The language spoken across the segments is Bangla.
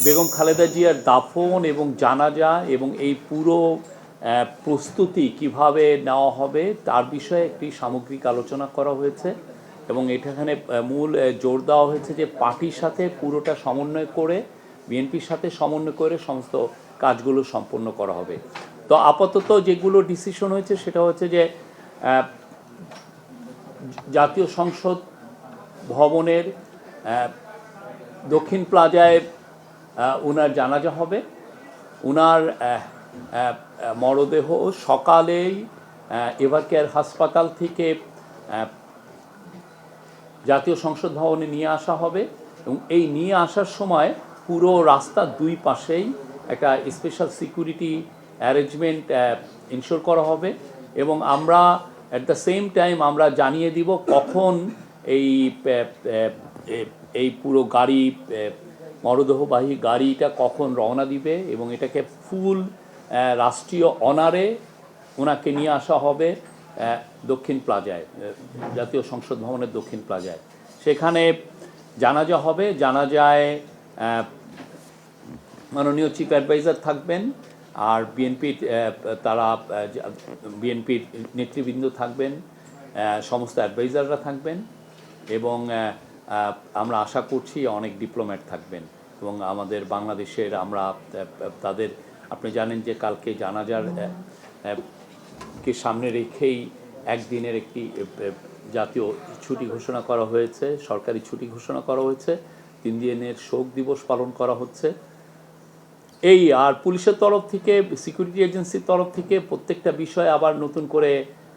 বেগম খালেদা জিয়ার দাফন এবং জানাজা এবং এই পুরো প্রস্তুতি কিভাবে নেওয়া হবে তার বিষয়ে একটি সামগ্রিক আলোচনা করা হয়েছে এবং এখানে মূল জোর দেওয়া হয়েছে যে পার্টির সাথে পুরোটা সমন্বয় করে বিএনপির সাথে সমন্বয় করে সমস্ত কাজগুলো সম্পন্ন করা হবে। তো আপাতত যেগুলো ডিসিশন হয়েছে সেটা হচ্ছে যে জাতীয় সংসদ ভবনের দক্ষিণ প্লাজায় ওনার জানাজা হবে। ওনার মরদেহ সকালেই এভারকেয়ার হাসপাতাল থেকে জাতীয় সংসদ ভবনে নিয়ে আসা হবে এবং এই নিয়ে আসার সময় পুরো রাস্তার দুই পাশেই একটা স্পেশাল সিকিউরিটি অ্যারেঞ্জমেন্ট ইনশিওর করা হবে এবং আমরা অ্যাট দ্য সেম টাইম আমরা জানিয়ে দিব কখন এই পুরো গাড়ি মরদেহবাহী গাড়িটা কখন রওনা দিবে এবং এটাকে ফুল রাষ্ট্রীয় অনারে ওনাকে নিয়ে আসা হবে দক্ষিণ প্লাজায়, জাতীয় সংসদ ভবনের দক্ষিণ প্লাজায়। সেখানে জানাজা হবে। জানাজায় মাননীয় চিফ অ্যাডভাইজার থাকবেন আর বিএনপির নেতৃবৃন্দ থাকবেন, সমস্ত অ্যাডভাইজাররা থাকবেন এবং আমরা আশা করছি অনেক ডিপ্লোম্যাট থাকবেন এবং আমাদের বাংলাদেশের আমরা তাদের, আপনি জানেন যে কালকে জানাজার কে সামনে রেখেই একদিনের একটি জাতীয় ছুটি ঘোষণা করা হয়েছে, সরকারি ছুটি ঘোষণা করা হয়েছে, 3 দিনের শোক দিবস পালন করা হচ্ছে। এই আর পুলিশের তরফ থেকে, সিকিউরিটি এজেন্সির তরফ থেকে প্রত্যেকটা বিষয় আবার নতুন করে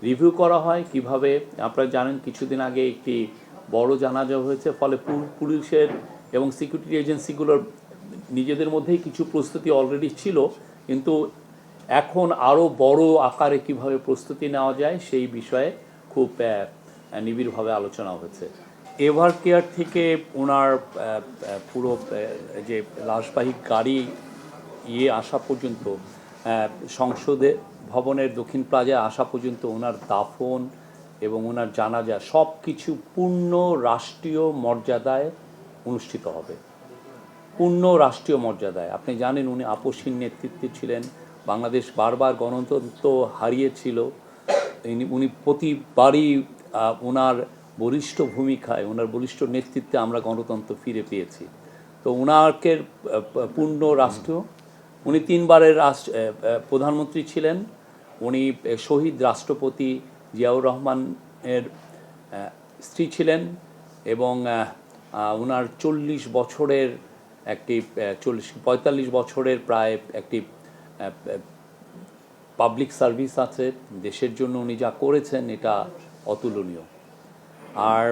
রিভিউ করা হয়। কিভাবে আপনারা জানেন কিছুদিন আগে একটি বড় জানাজা হয়েছে, ফলে পুলিশের এবং সিকিউরিটি এজেন্সিগুলোর নিজেদের মধ্যেই কিছু প্রস্তুতি অলরেডি ছিল, কিন্তু এখন আরও বড় আকারে কিভাবে প্রস্তুতি নেওয়া যায় সেই বিষয়ে খুব নিবিড়ভাবে আলোচনা হয়েছে। এভারকেয়ার থেকে ওনার পুরো যে লাশবাহী গাড়ি আসা পর্যন্ত, সংসদে ভবনের দক্ষিণ প্লাজায় আসা পর্যন্ত ওনার দাফন এবং ওনার জানাজা সব কিছু পূর্ণ রাষ্ট্রীয় মর্যাদায় অনুষ্ঠিত হবে, পূর্ণ রাষ্ট্রীয় মর্যাদায়। আপনি জানেন উনি আপসহীন নেতৃত্বে ছিলেন, বাংলাদেশ বারবার গণতন্ত্র হারিয়েছিল, উনি প্রতিবারই ওনার বলিষ্ঠ ভূমিকায়, ওনার বলিষ্ঠ নেতৃত্বে আমরা গণতন্ত্র ফিরে পেয়েছি। তো ওনাকে পূর্ণ রাষ্ট্র, উনি 3 বারের প্রধানমন্ত্রী ছিলেন, উনি শহীদ রাষ্ট্রপতি জিয়াউর রহমানের স্ত্রী ছিলেন এবং ওনার 40 বছরের একটি 45 বছরের প্রায় একটি পাবলিক সার্ভিস আছে, দেশের জন্য উনি যা করেছেন এটা অতুলনীয়। আর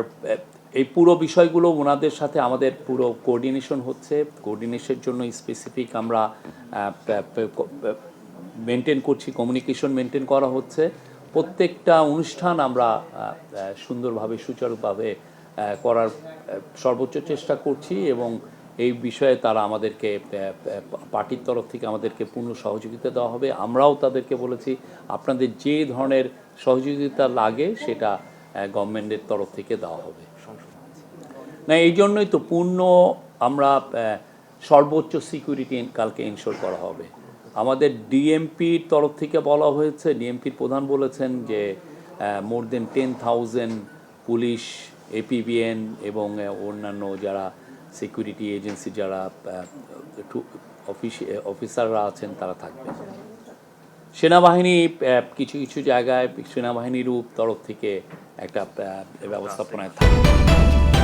এই পুরো বিষয়গুলো ওনাদের সাথে আমাদের পুরো কোঅর্ডিনেশন হচ্ছে, কোঅর্ডিনেশনের জন্য স্পেসিফিক আমরা মেনটেন করছি, কমিউনিকেশন মেনটেন করা হচ্ছে। প্রত্যেকটা অনুষ্ঠান আমরা সুন্দরভাবে সুচারুভাবে করার সর্বোচ্চ চেষ্টা করছি এবং এই বিষয়ে তারা আমাদেরকে, পার্টির তরফ থেকে আমাদেরকে পূর্ণ সহযোগিতা দেওয়া হবে। আমরাও তাদেরকে বলেছি আপনাদের যে ধরনের সহযোগিতা লাগে সেটা গভর্নমেন্টের তরফ থেকে দেওয়া হবে। না, এই জন্যই তো পূর্ণ আমরা সর্বোচ্চ সিকিউরিটি কালকে ইনশিওর করা হবে। আমাদের ডিএমপির তরফ থেকে বলা হয়েছে, ডিএমপির প্রধান বলেছেন যে মোর দেন 10,000 পুলিশ, এপিবিএন এবং অন্যান্য যারা সিকিউরিটি এজেন্সি যারা অফিসাররা আছেন তারা থাকবে। সেনাবাহিনী কিছু কিছু জায়গায় সেনাবাহিনীরও তরফ থেকে একটা ব্যবস্থাপনায় থাকবে।